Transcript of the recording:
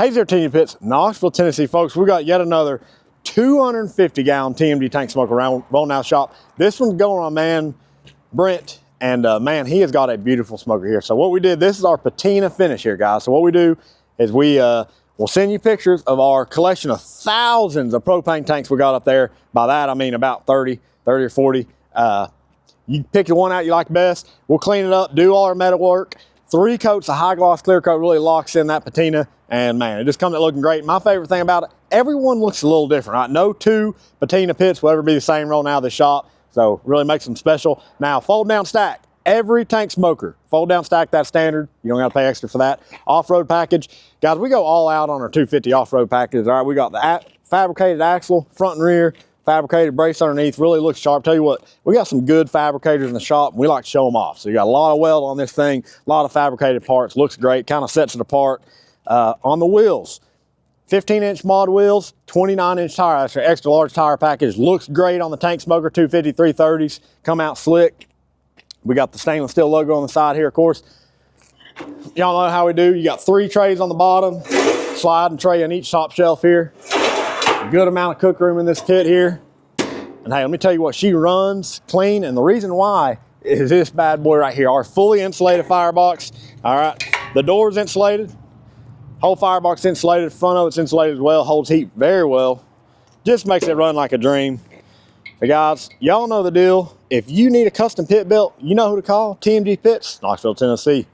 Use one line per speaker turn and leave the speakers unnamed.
Hey there, TMG Pits, Knoxville, Tennessee, folks. We got yet another 250-gallon TMG tank smoker rolling out the shop. This one's going on man Brent, and man, he has got a beautiful smoker here. So what we did, this is our patina finish here, guys. So what we do is we'll send you pictures of our collection of thousands of propane tanks we got up there. By that I mean about 30 or 40. You pick the one out you like best. We'll clean it up, do all our metal work. 3 coats of high gloss clear coat really locks in that patina, and man, it just comes out looking great. My favorite thing about it, everyone looks a little different, right? No 2 patina pits will ever be the same rolling out of the shop, so really makes them special. Now, fold down stack. Every tank smoker, fold down stack, that's standard. You don't gotta pay extra for that. Off-road package. Guys, we go all out on our 250 off-road packages. All right, we got the fabricated axle, front and rear, fabricated brace underneath, really looks sharp. Tell you what, we got some good fabricators in the shop, and we like to show them off. So you got a lot of weld on this thing, a lot of fabricated parts, looks great, kind of sets it apart. On the wheels, 15-inch mod wheels, 29-inch tire. That's your extra large tire package. Looks great on the tank smoker, 250 330s, come out slick. We got the stainless steel logo on the side here, of course. Y'all know how we do. You got 3 trays on the bottom, sliding tray on each top shelf here. Good amount of cook room in this kit here. And hey, let me tell you what, she runs clean, and the reason why is this bad boy right here, our fully insulated firebox. All right, the door's insulated, whole firebox insulated, front of it's insulated as well, holds heat very well, just makes it run like a dream. Hey guys, y'all know the deal. If you need a custom pit built, you know who to call. TMG Pits, Knoxville, Tennessee.